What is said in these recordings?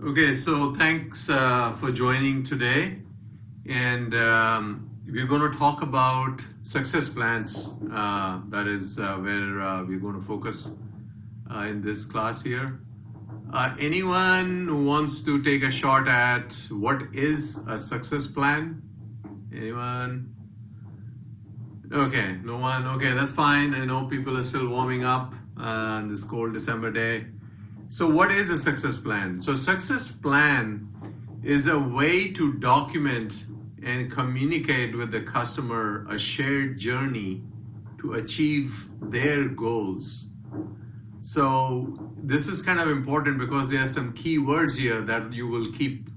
Okay, so thanks for joining today. And we're going to talk about success plans. That is where we're going to focus in this class here. Anyone who wants to take a shot at what is a success plan? Anyone? Okay, no one. Okay, that's fine. I know people are still warming up on this cold December day. So what is a success plan? So success plan is a way to document and communicate with the customer a shared journey to achieve their goals. So this is kind of important because there are some key words here that you will keep,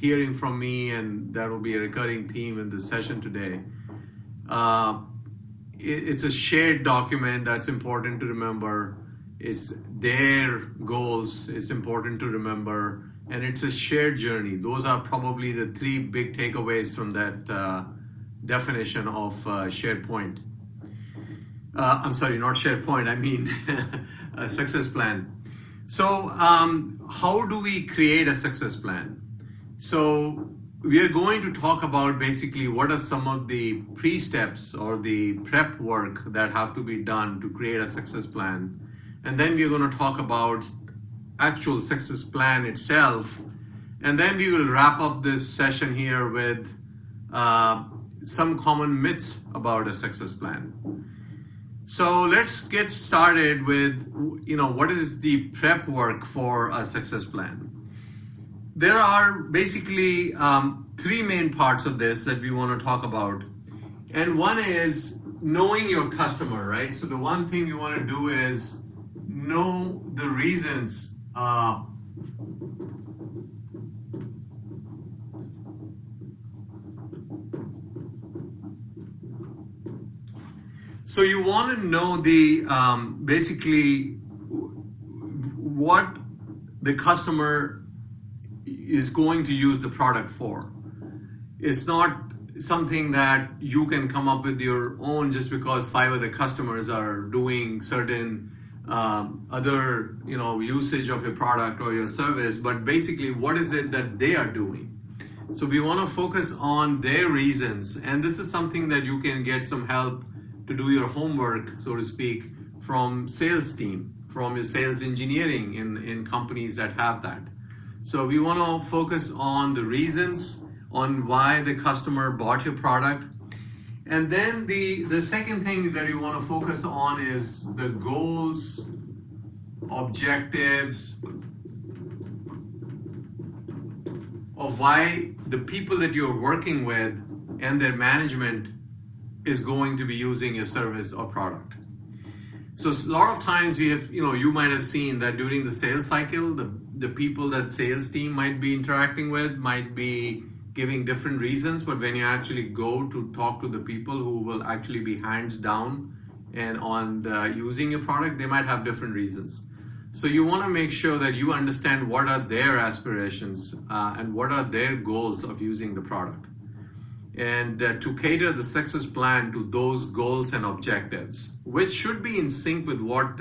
hearing from me, and that will be a recurring theme in this session today. It's a shared document that's important to remember. It's their goals, it's important to remember, and it's a shared journey. Those are probably the three big takeaways from that definition of shared point. I'm sorry, not shared point, I mean a success plan. So how do we create a success plan? So we are going to talk about basically what are some of the pre-steps or the prep work that have to be done to create a success plan. And then we're going to talk about actual success plan itself. And then we will wrap up this session here with some common myths about a success plan. So let's get started with, what is the prep work for a success plan? There are basically three main parts of this that we want to talk about. And one is knowing your customer, right? So the one thing you want to do is know the reasons so you want to know the basically what the customer is going to use the product for. It's not something that you can come up with your own just because 5 other customers are doing certain other usage of your product or your service, but basically what is it that they are doing. So we want to focus on their reasons, and this is something that you can get some help to do your homework, so to speak, from sales team, from your sales engineering in companies that have that. So we want to focus on the reasons on why the customer bought your product. And then the second thing that you want to focus on is the goals, objectives of why the people that you're working with and their management is going to be using your service or product. So a lot of times we have, you might have seen that during the sales cycle, the people that sales team might be interacting with might be giving different reasons, but when you actually go to talk to the people who will actually be hands down and on using your product, they might have different reasons. So you want to make sure that you understand what are their aspirations and what are their goals of using the product. And to cater the success plan to those goals and objectives, which should be in sync with what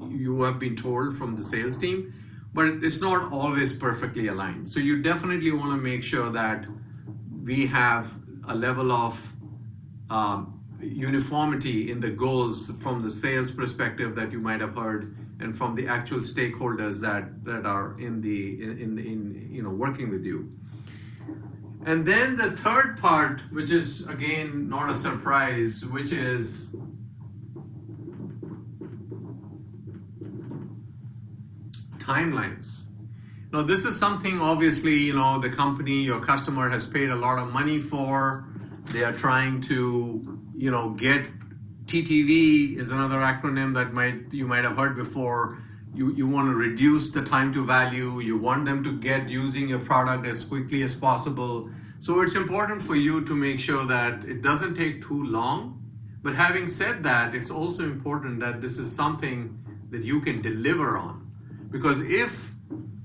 you have been told from the sales team, but it's not always perfectly aligned. So you definitely want to make sure that we have a level of uniformity in the goals from the sales perspective that you might have heard, and from the actual stakeholders that are in working with you. And then the third part, which is again not a surprise, which is timelines. Now this is something obviously the company, your customer has paid a lot of money for. They are trying to get TTV is another acronym that you might have heard before. You want to reduce the time to value. You want them to get using your product as quickly as possible. So it's important for you to make sure that it doesn't take too long. But having said that, it's also important that this is something that you can deliver on. Because if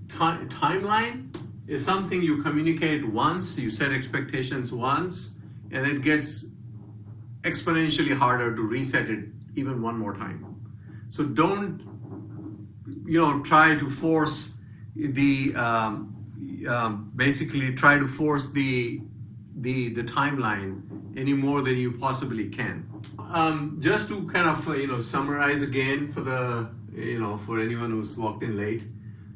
timeline is something you communicate once, you set expectations once, and it gets exponentially harder to reset it even one more time. So don't try to force the basically try to force the timeline any more than you possibly can. Just to kind of summarize again for the for anyone who's walked in late.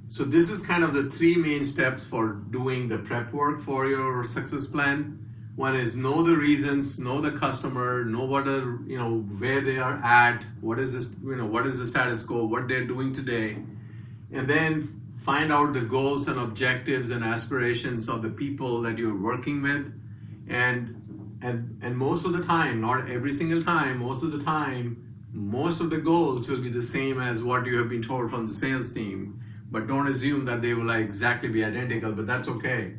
So this is kind of the three main steps for doing the prep work for your success plan. One is know the reasons, know the customer, know what are where they are at, what is this what is the status quo, what they're doing today, and then find out the goals and objectives and aspirations of the people that you're working with, and most of the time, not every single time, most of the time, most of the goals will be the same as what you have been told from the sales team. But don't assume that they will exactly be identical, but that's okay.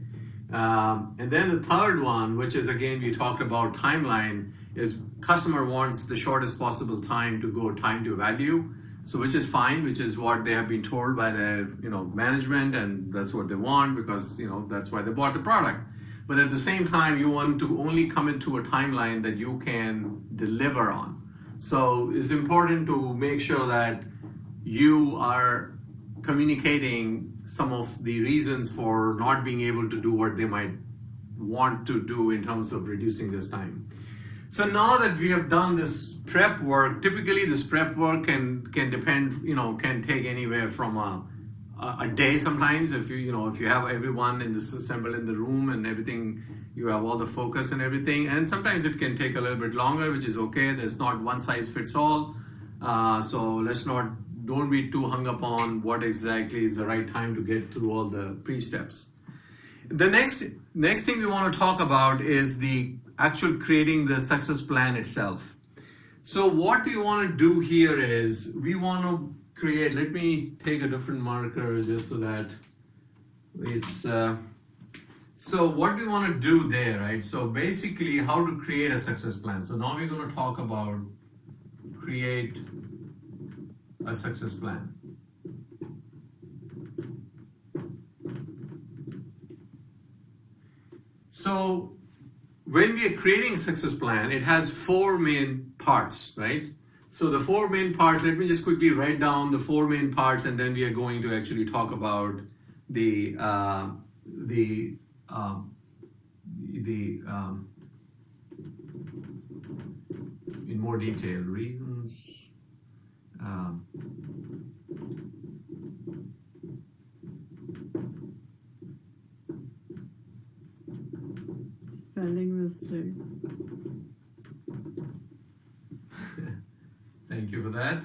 And then the third one, which is again we talked about timeline, is customer wants the shortest possible time to go time to value. So which is fine, which is what they have been told by their management, and that's what they want because that's why they bought the product. But at the same time, you want to only commit to a timeline that you can deliver on. So it's important to make sure that you are communicating some of the reasons for not being able to do what they might want to do in terms of reducing this time. So now that we have done this prep work, typically this prep work can depend, can take anywhere from a day sometimes. If you have everyone assembled in the room and everything, you have all the focus and everything. And sometimes it can take a little bit longer, which is okay. There's not one size fits all. So don't be too hung up on what exactly is the right time to get through all the pre-steps. The next thing we want to talk about is the actual creating the success plan itself. So what we want to do here is we want to create, let me take a different marker just so that it's, so what we want to do there, right? So basically how to create a success plan. So now we're going to talk about create a success plan. So when we are creating a success plan, it has four main parts, right? So the four main parts, let me just quickly write down the four main parts, and then we are going to actually talk about in more detail. Reasons. Spelling mistake. Thank you for that.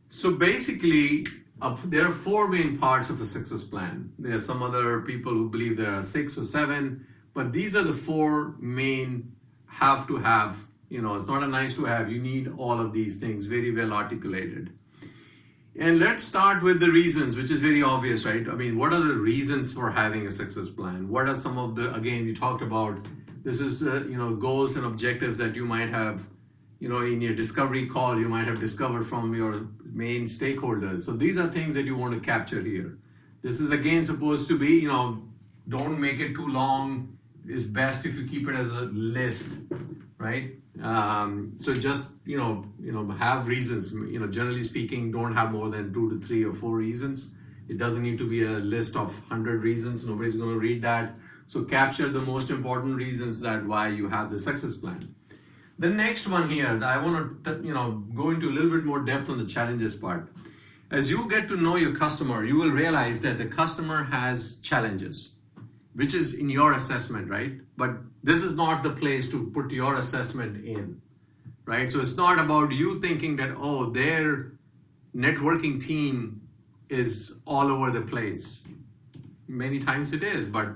So basically, there are four main parts of a success plan. There are some other people who believe there are 6 or 7, but these are the four main have to have. It's not a nice to have. You need all of these things very well articulated. And let's start with the reasons, which is very obvious, right? I mean, what are the reasons for having a success plan? What are some of the, again, we talked about, this is, goals and objectives that you might have, in your discovery call, you might have discovered from your main stakeholders. So these are things that you want to capture here. This is again supposed to be, don't make it too long. It's best if you keep it as a list, right? So just, have reasons, generally speaking, don't have more than 2 to 3 or 4 reasons. It doesn't need to be a list of 100 reasons. Nobody's going to read that. So capture the most important reasons that why you have the success plan. The next one here, I want to, go into a little bit more depth on the challenges part. As you get to know your customer, you will realize that the customer has challenges, which is in your assessment, right? But this is not the place to put your assessment in, right? So it's not about you thinking that, oh, their networking team is all over the place. Many times it is, but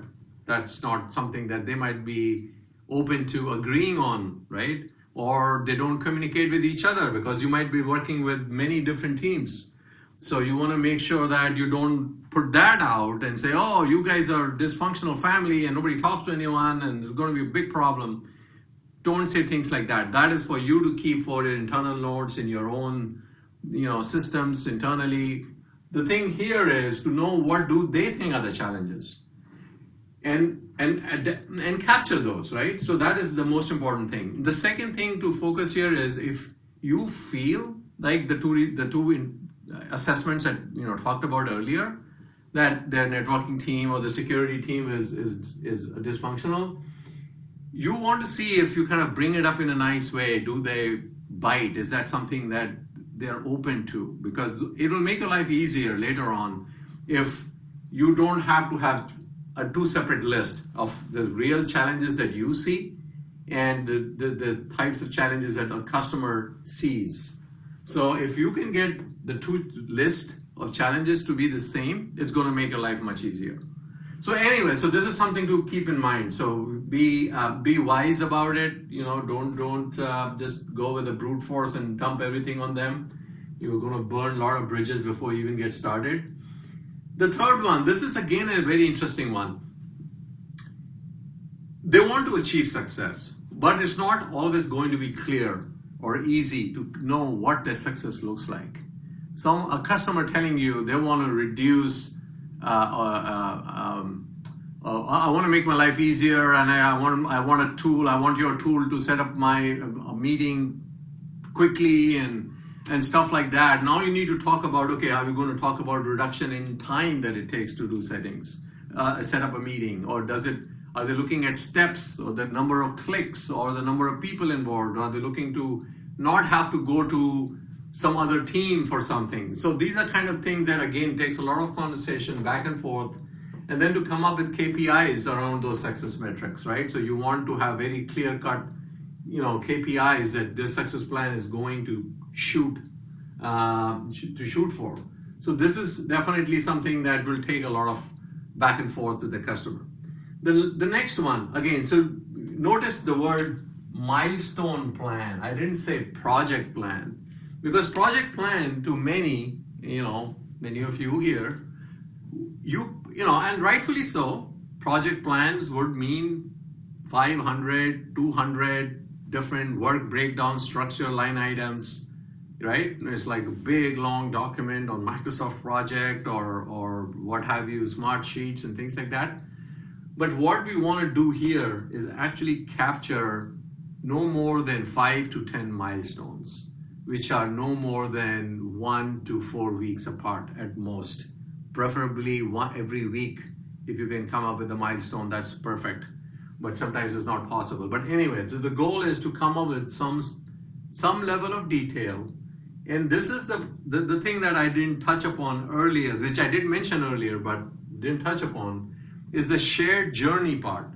that's not something that they might be open to agreeing on, right? Or they don't communicate with each other because you might be working with many different teams. So you want to make sure that you don't put that out and say, oh, you guys are a dysfunctional family and nobody talks to anyone and there's going to be a big problem. Don't say things like that. That is for you to keep for your internal notes in your own, systems internally. The thing here is to know what do they think are the challenges, and capture those, right? So that is the most important thing. The second thing to focus here is if you feel like the two assessments that talked about earlier, that the networking team or the security team is dysfunctional, you want to see if you kind of bring it up in a nice way. Do they bite? Is that something that they're open to? Because it will make your life easier later on if you don't have to have a two separate list of the real challenges that you see and the types of challenges that a customer sees. So if you can get the two list of challenges to be the same, it's going to make your life much easier. So anyway, so this is something to keep in mind. So be wise about it. Don't just go with a brute force and dump everything on them. You're going to burn a lot of bridges before you even get started. The third one, this is again a very interesting one. They want to achieve success, but it's not always going to be clear or easy to know what that success looks like. A customer telling you they want to reduce, I want to make my life easier, and I want a tool. I want your tool to set up my meeting quickly and stuff like that. Now you need to talk about, okay, are we going to talk about reduction in time that it takes to do settings, set up a meeting, or are they looking at steps or the number of clicks or the number of people involved? Or are they looking to not have to go to some other team for something? So these are kind of things that again takes a lot of conversation back and forth, and then to come up with KPIs around those success metrics, right? So you want to have very clear cut, KPIs that this success plan is going to shoot for. So this is definitely something that will take a lot of back and forth with the customer. The next one, again, so notice the word milestone plan. I didn't say project plan, because project plan to many of you here, and rightfully so, project plans would mean 500, 200 different work breakdown structure line items, right? It's like a big long document on Microsoft project or what have you, smart sheets and things like that. But what we want to do here is actually capture no more than 5 to 10 milestones, which are no more than 1 to 4 weeks apart at most. Preferably one every week. If you can come up with a milestone, that's perfect. But sometimes it's not possible. But anyway, so the goal is to come up with some level of detail. And this is the thing that I didn't touch upon earlier, which I did mention earlier, but didn't touch upon, is the shared journey part.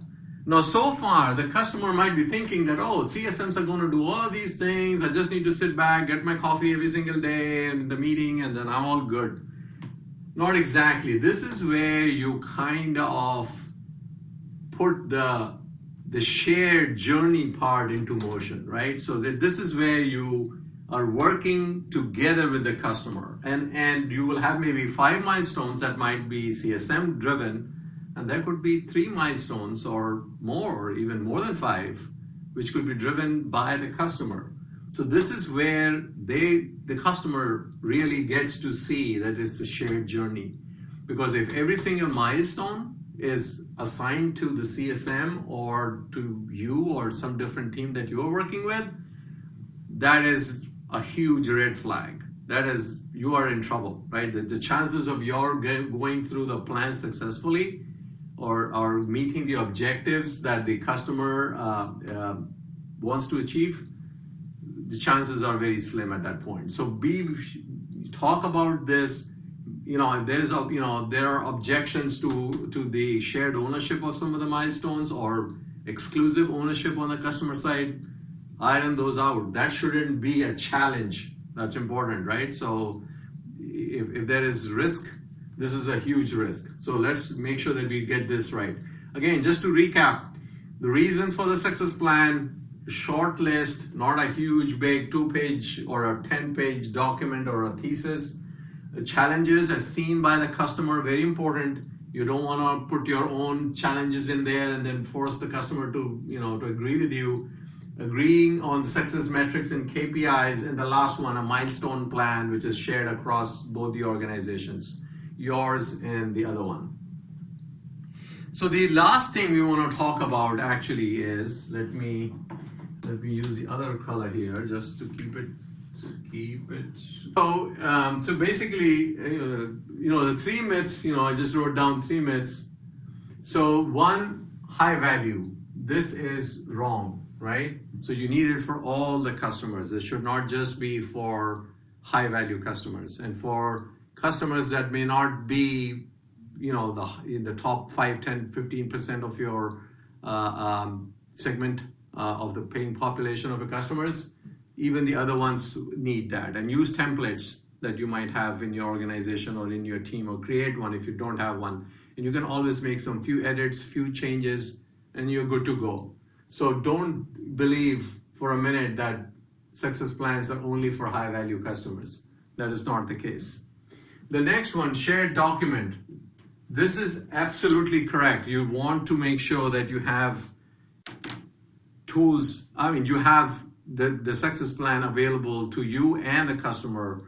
Now, so far, the customer might be thinking that, CSMs are going to do all of these things. I just need to sit back, get my coffee every single day in the meeting, and then I'm all good. Not exactly. This is where you kind of put the shared journey part into motion, right? So that this is where you are working together with the customer, and you will have maybe 5 milestones that might be CSM driven, and there could be 3 milestones or more, or even more than 5, which could be driven by the customer. So this is where the customer really gets to see that it's a shared journey. Because if every single milestone is assigned to the CSM or to you or some different team that you're working with, that is a huge red flag. That is, you are in trouble, right? The chances of your going through the plan successfully or meeting the objectives that the customer wants to achieve, the chances are very slim at that point. So talk about this. If there are objections to the shared ownership of some of the milestones or exclusive ownership on the customer side, iron those out. That shouldn't be a challenge. That's important, right? So if there is risk, this is a huge risk. So let's make sure that we get this right. Again, just to recap, the reasons for the success plan: short list, not a huge big 2-page or a 10-page document or a thesis. The challenges as seen by the customer, very important. You don't want to put your own challenges in there and then force the customer to agree with you. agreeing on success metrics and KPIs, and the last one, a milestone plan, which is shared across both the organizations, yours and the other one. So the last thing we want to talk about actually is, let me use the other color here just to keep it. So basically, the three myths. I just wrote down three myths. So one, high value. This is wrong, right? So you need it for all the customers. It should not just be for high value customers, and for customers that may not be in the top 5, 10, 15% of your segment of the paying population of your customers. Even the other ones need that. And use templates that you might have in your organization or in your team, or create one if you don't have one. And you can always make some few edits, few changes, and you're good to go. So don't believe for a minute that success plans are only for high value customers. That is not the case. The next one, shared document. This is absolutely correct. You want to make sure that you have tools. You have the success plan available to you and the customer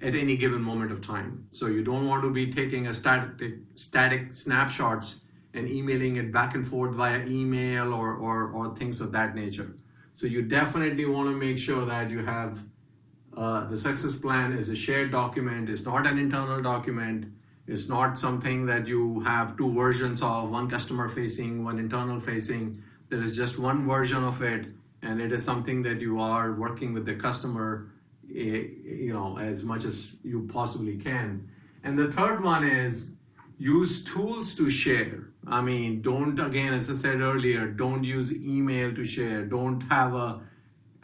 at any given moment of time. So you don't want to be taking a static snapshots and emailing it back and forth via email or things of that nature. So you definitely want to make sure that you have the success plan is a shared document. It's not an internal document. It's not something that you have two versions of, one customer facing, one internal facing. There is just one version of it, and it is something that you are working with the customer, as much as you possibly can. And the third one is use tools to share. Don't, again, as I said earlier, don't use email to share. Don't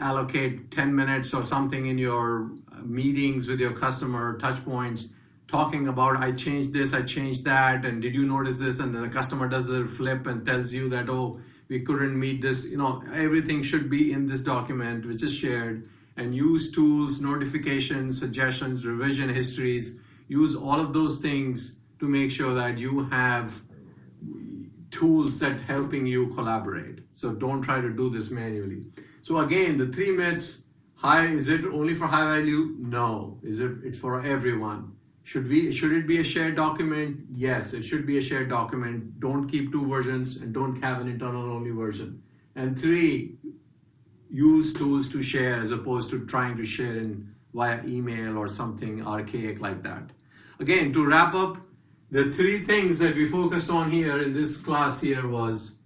allocate 10 minutes or something in your meetings with your customer, touch points, talking about, I changed this, I changed that, and did you notice this? And then the customer does a flip and tells you that, oh, we couldn't meet this. Everything should be in this document, which is shared. And use tools, notifications, suggestions, revision histories. Use all of those things to make sure that you have tools that helping you collaborate. So don't try to do this manually. So again, the three myths. Is it only for high value? No. It's for everyone. Should it be a shared document? Yes, it should be a shared document. Don't keep two versions, and don't have an internal only version. And three, use tools to share as opposed to trying to share via email or something archaic like that. Again, to wrap up, the three things that we focused on here in this class here was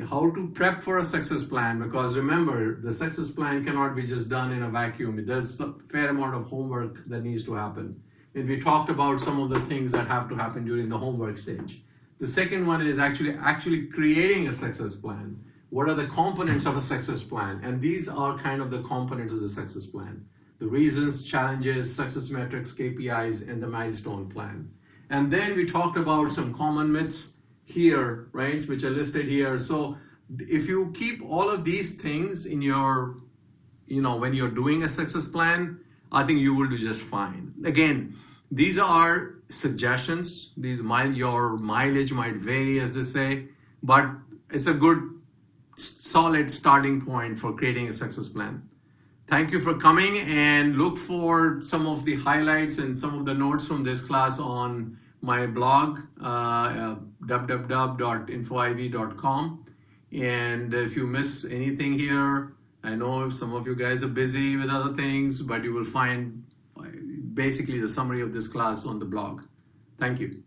how to prep for a success plan, because remember, the success plan cannot be just done in a vacuum. There's a fair amount of homework that needs to happen. And we talked about some of the things that have to happen during the homework stage. The second one is actually creating a success plan. What are the components of a success plan? And these are kind of the components of the success plan. The reasons, challenges, success metrics, KPIs, and the milestone plan. And then we talked about some common myths here, right, which are listed here. So if you keep all of these things in your, when you're doing a success plan, I think you will do just fine. Again, these are suggestions. Your mileage might vary, as they say, but it's a good, solid starting point for creating a success plan. Thank you for coming, and look for some of the highlights and some of the notes from this class on my blog, www.infoiv.com. And if you miss anything here, I know some of you guys are busy with other things, but you will find basically the summary of this class on the blog. Thank you.